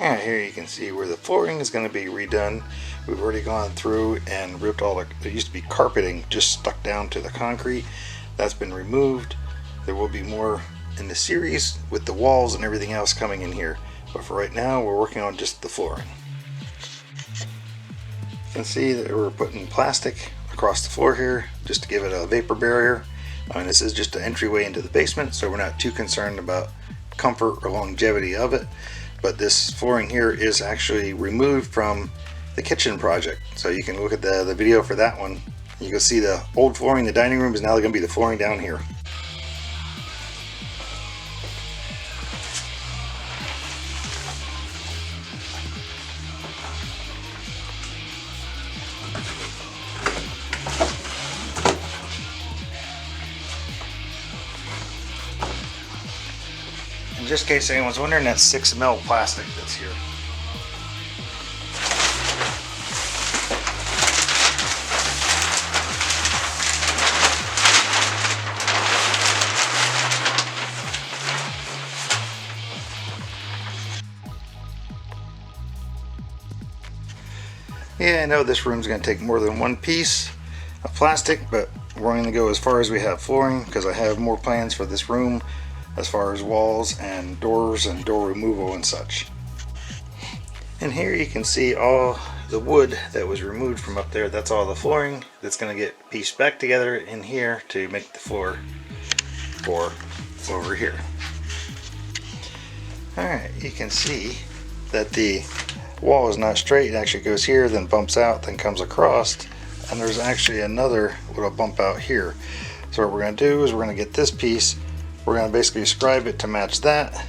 Alright, here you can see where the flooring is going to be redone. We've already gone through and ripped all there used to be carpeting just stuck down to the concrete. That's been removed. There will be more in the series with the walls and everything else coming in here. But for right now, we're working on just the flooring. You can see that we're putting plastic across the floor here just to give it a vapor barrier. This is just an entryway into the basement, so we're not too concerned about comfort or longevity of it. But this flooring here is actually removed from the kitchen project. So you can look at the video for that one. You can see the old flooring in the dining room is now going to be the flooring down here. Just in case anyone's wondering, that's 6mm plastic that's here. Yeah, I know this room's going to take more than one piece of plastic, but we're going to go as far as we have flooring because I have more plans for this room as far as walls and doors and door removal and such. And here you can see all the wood that was removed from up there. That's all the flooring that's going to get pieced back together in here to make the floor for over here. Alright, you can see that the wall is not straight. It actually goes here, then bumps out, then comes across, and there's actually another little bump out here. So what we're going to do is we're going to get this piece. We're going to basically scribe it to match that,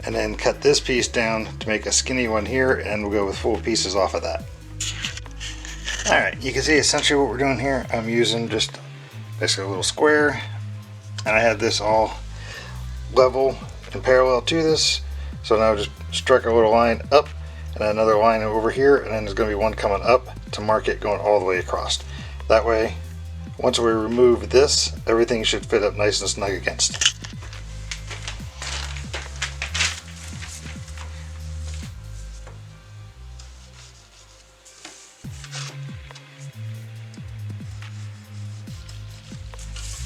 and then cut this piece down to make a skinny one here, and we'll go with full pieces off of that. Alright, you can see essentially what we're doing here. I'm using just basically a little square, and I have this all level and parallel to this. So now just strike a little line up and another line over here, and then there's going to be one coming up to mark it going all the way across. That way, once we remove this, everything should fit up nice and snug against.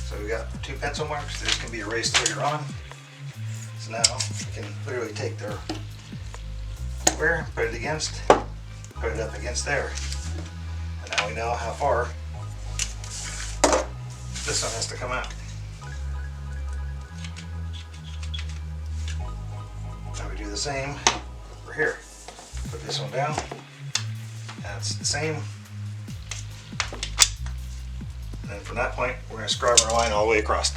So we got 2 pencil marks. These can be erased later on. So now we can literally take their square, put it against, put it up against there. And now we know how far this one has to come out. Now we do the same over here. Put this one down. That's the same. And then from that point, we're going to scribe our line all the way across.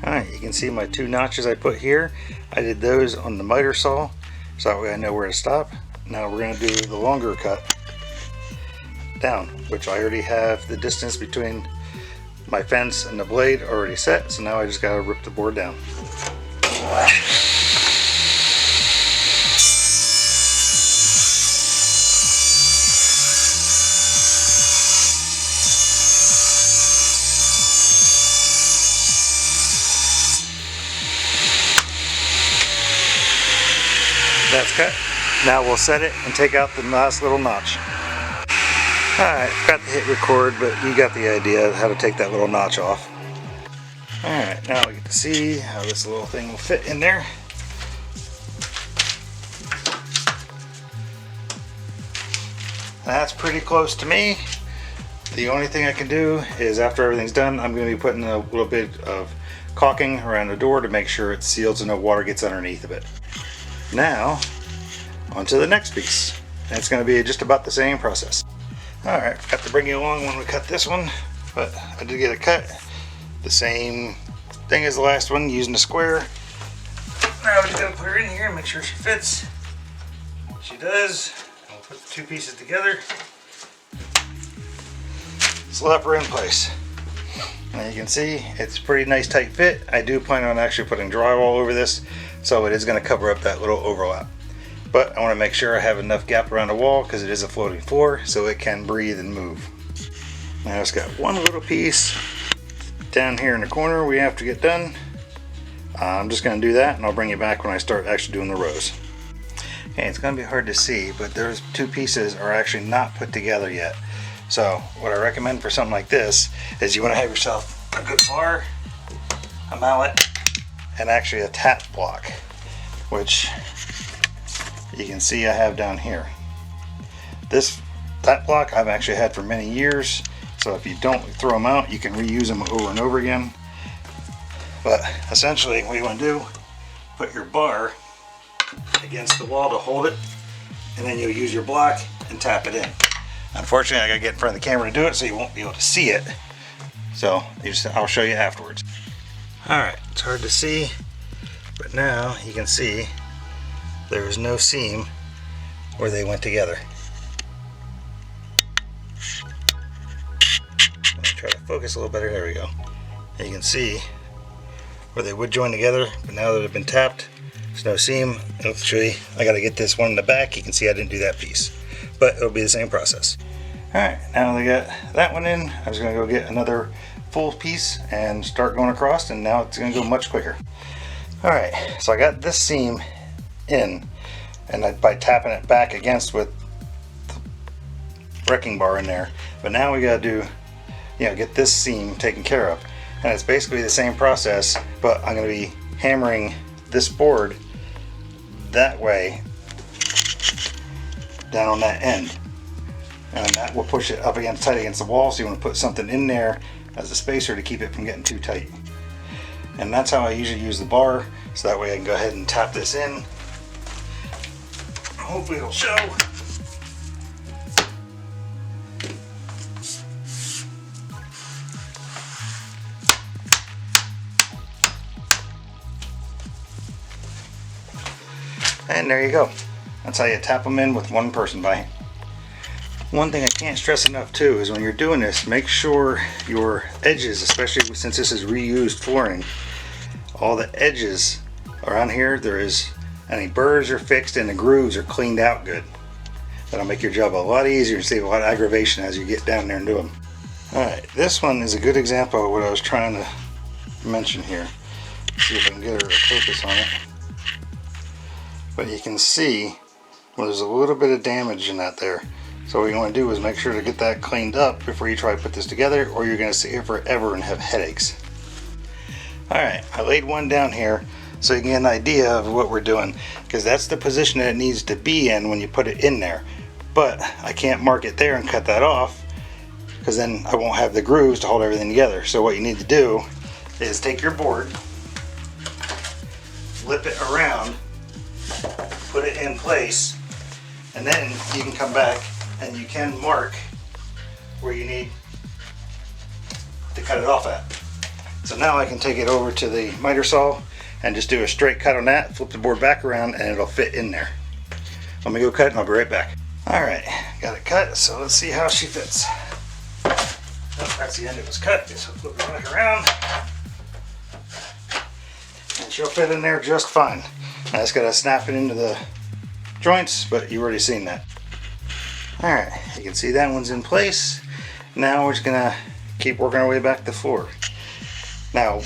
Alright, you can see my 2 notches I put here. I did those on the miter saw, so that way I know where to stop. Now we're going to do the longer cut down, which I already have the distance between my fence and the blade already set, so now I just got to rip the board down. That's cut. Now we'll set it and take out the last little notch. Alright, forgot to hit record, but you got the idea of how to take that little notch off. Alright, now we get to see how this little thing will fit in there. That's pretty close to me. The only thing I can do is after everything's done, I'm going to be putting a little bit of caulking around the door to make sure it's sealed so no water gets underneath of it. Now, on to the next piece. And it's going to be just about the same process. Alright, forgot to bring you along when we cut this one, but I did get it cut. The same thing as the last one, using a square. Now we just got to put her in here and make sure she fits. She does. We'll put the 2 pieces together. Slap her in place. And you can see it's a pretty nice tight fit. I do plan on actually putting drywall over this, so it is going to cover up that little overlap. But I want to make sure I have enough gap around the wall because it is a floating floor, so it can breathe and move. Now it's got one little piece down here in the corner we have to get done. I'm just going to do that, and I'll bring you back when I start actually doing the rows. Okay, it's going to be hard to see, but those two pieces are actually not put together yet. So what I recommend for something like this is you want to have yourself a good bar, a mallet, and actually a tap block, which you can see I have down here. This tap block I've actually had for many years, so if you don't throw them out, you can reuse them over and over again. But essentially what you want to do, put your bar against the wall to hold it, and then you'll use your block and tap it in. Unfortunately, I gotta get in front of the camera to do it, so you won't be able to see it. So I'll show you afterwards. Alright, it's hard to see, but now you can see there is no seam where they went together. Let me try to focus a little better. There we go. And you can see where they would join together, but now that they've been tapped, there's no seam. Actually, I got to get this one in the back. You can see I didn't do that piece, but it'll be the same process. Alright, now that I got that one in, I'm just going to go get another full piece and start going across, and now it's going to go much quicker. Alright, so I got this seam in, and by tapping it back against with the wrecking bar in there, but now we got to do, get this seam taken care of. And it's basically the same process, but I'm going to be hammering this board that way down on that end, and that will push it up tight against the wall. So you want to put something in there as a spacer to keep it from getting too tight. And that's how I usually use the bar, so that way I can go ahead and tap this in. Hopefully it'll show. And there you go. That's how you tap them in with one person by. One thing I can't stress enough too is when you're doing this, make sure your edges, especially since this is reused flooring, all the edges around here, any burrs are fixed and the grooves are cleaned out good. That'll make your job a lot easier and save a lot of aggravation as you get down there and do them. Alright, this one is a good example of what I was trying to mention here. See if I can get her to focus on it. But you can see there's a little bit of damage in that there. So what you want to do is make sure to get that cleaned up before you try to put this together, or you're going to sit here forever and have headaches. Alright, I laid one down here so you can get an idea of what we're doing, because that's the position that it needs to be in when you put it in there. But I can't mark it there and cut that off, because then I won't have the grooves to hold everything together. So what you need to do is take your board, flip it around, put it in place, and then you can come back and you can mark where you need to cut it off at. So now I can take it over to the miter saw and just do a straight cut on that, flip the board back around, and it'll fit in there. Let me go cut and I'll be right back. Alright, got it cut, so let's see how she fits. Oh, that's the end it was cut, just flip it back around. And she'll fit in there just fine. I just gotta snap it into the joints, but you've already seen that. Alright, you can see that one's in place. Now we're just gonna keep working our way back to the floor. Now,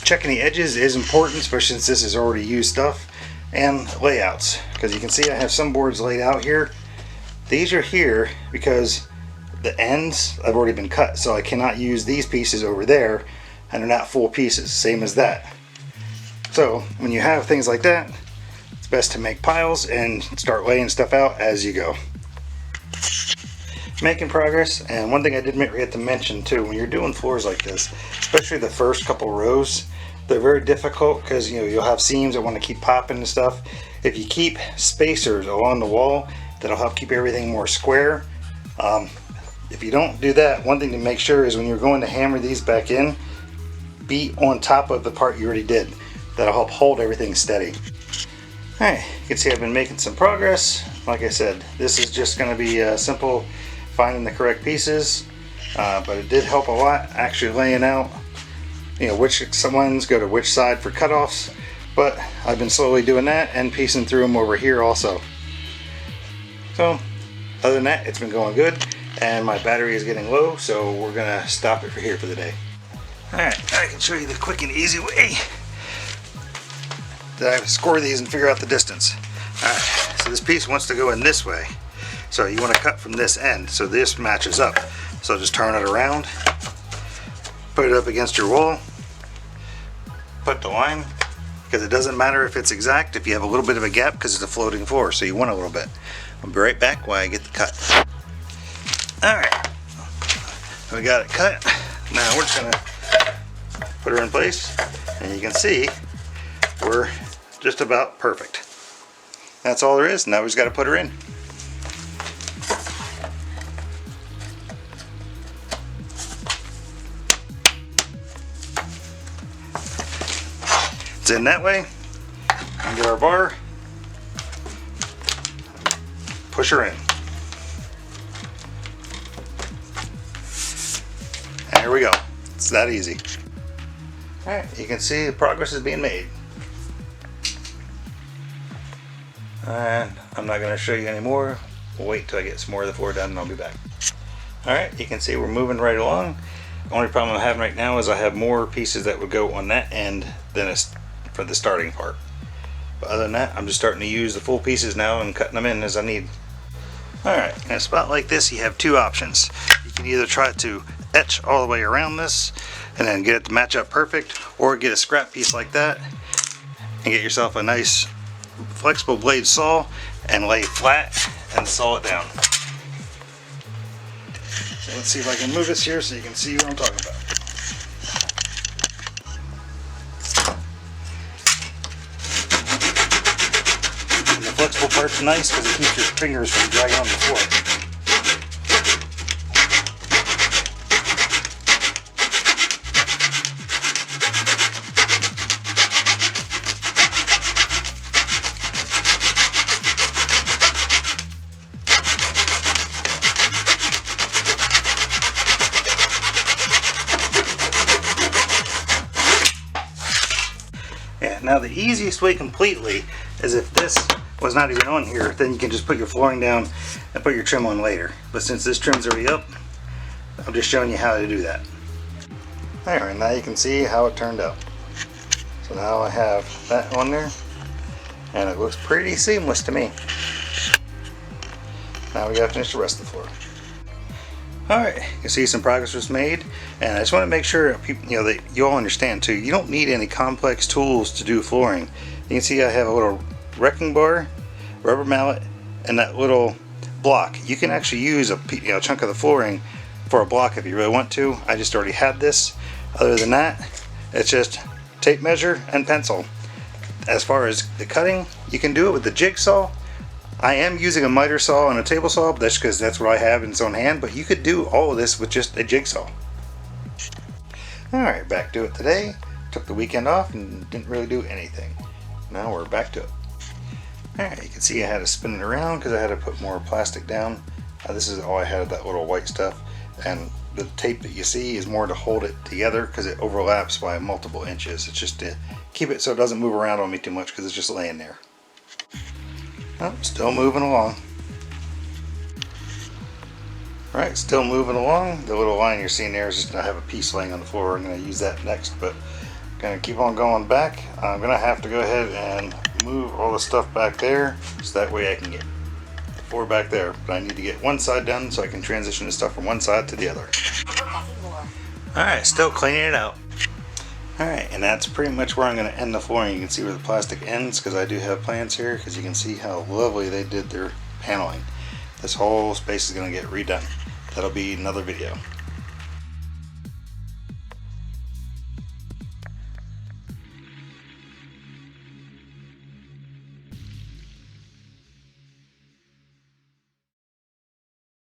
checking the edges is important, especially since this is already used stuff, and layouts, because you can see I have some boards laid out here. These are here because the ends have already been cut, so I cannot use these pieces over there, and they're not full pieces, same as that. So when you have things like that, it's best to make piles and start laying stuff out as you go. Making progress. And one thing I did forget to mention too, when you're doing floors like this, especially the first couple rows, they're very difficult because you'll have seams that want to keep popping and stuff. If you keep spacers along the wall, that'll help keep everything more square. If you don't do that, one thing to make sure is when you're going to hammer these back in, be on top of the part you already did. That'll help hold everything steady. Alright, you can see I've been making some progress. Like I said, this is just going to be simple finding the correct pieces, but it did help a lot actually laying out which ones go to which side for cutoffs. But I've been slowly doing that and piecing through them over here also. So other than that, it's been going good, and my battery is getting low, so we're gonna stop it for here for the day. Alright, I can show you the quick and easy way I score these and figure out the distance. Alright, so this piece wants to go in this way. So you want to cut from this end so this matches up. So just turn it around, put it up against your wall, put the line, because it doesn't matter if it's exact if you have a little bit of a gap because it's a floating floor, so you want a little bit. I'll be right back while I get the cut. Alright, we got it cut. Now we're just going to put her in place, and you can see we're just about perfect. That's all there is. Now we just got to put her in. It's in that way. And get our bar, push her in. And here we go. It's that easy. Alright, you can see the progress is being made. And I'm not going to show you anymore. We'll wait till I get some more of the floor done and I'll be back. Alright, you can see we're moving right along. The only problem I'm having right now is I have more pieces that would go on that end than for the starting part. But other than that, I'm just starting to use the full pieces now and cutting them in as I need. Alright, in a spot like this you have two options. You can either try to etch all the way around this and then get it to match up perfect, or get a scrap piece like that and get yourself a nice flexible blade saw and lay flat and saw it down. So let's see if I can move this here so you can see what I'm talking about. And the flexible part's nice because it keeps your fingers from dragging on the floor. Yeah, now the easiest way completely is if this was not even on here, then you can just put your flooring down and put your trim on later. But since this trim's already up, I'm just showing you how to do that. There, and now you can see how it turned out. So now I have that on there, and it looks pretty seamless to me. Now we gotta finish the rest of the floor. Alright, you can see some progress was made, and I just want to make sure people, that you all understand too, you don't need any complex tools to do flooring. You can see I have a little wrecking bar, rubber mallet, and that little block. You can actually use a chunk of the flooring for a block if you really want to. I just already had this. Other than that, it's just tape measure and pencil. As far as the cutting, you can do it with the jigsaw. I am using a miter saw and a table saw, but that's because that's what I have in its own hand, but you could do all of this with just a jigsaw. Alright, back to it today. Took the weekend off and didn't really do anything. Now we're back to it. Alright, you can see I had to spin it around because I had to put more plastic down. This is all I had of that little white stuff, and the tape that you see is more to hold it together because it overlaps by multiple inches. It's just to keep it so it doesn't move around on me too much because it's just laying there. Oh, still moving along. Alright, still moving along. The little line you're seeing there is just I have a piece laying on the floor. I'm going to use that next, but I'm going to keep on going back. I'm going to have to go ahead and move all the stuff back there so that way I can get the floor back there. But I need to get one side done so I can transition the stuff from one side to the other. Alright, still cleaning it out. Alright, and that's pretty much where I'm going to end the flooring. You can see where the plastic ends because I do have plans here, because you can see how lovely they did their paneling. This whole space is going to get redone. That'll be another video.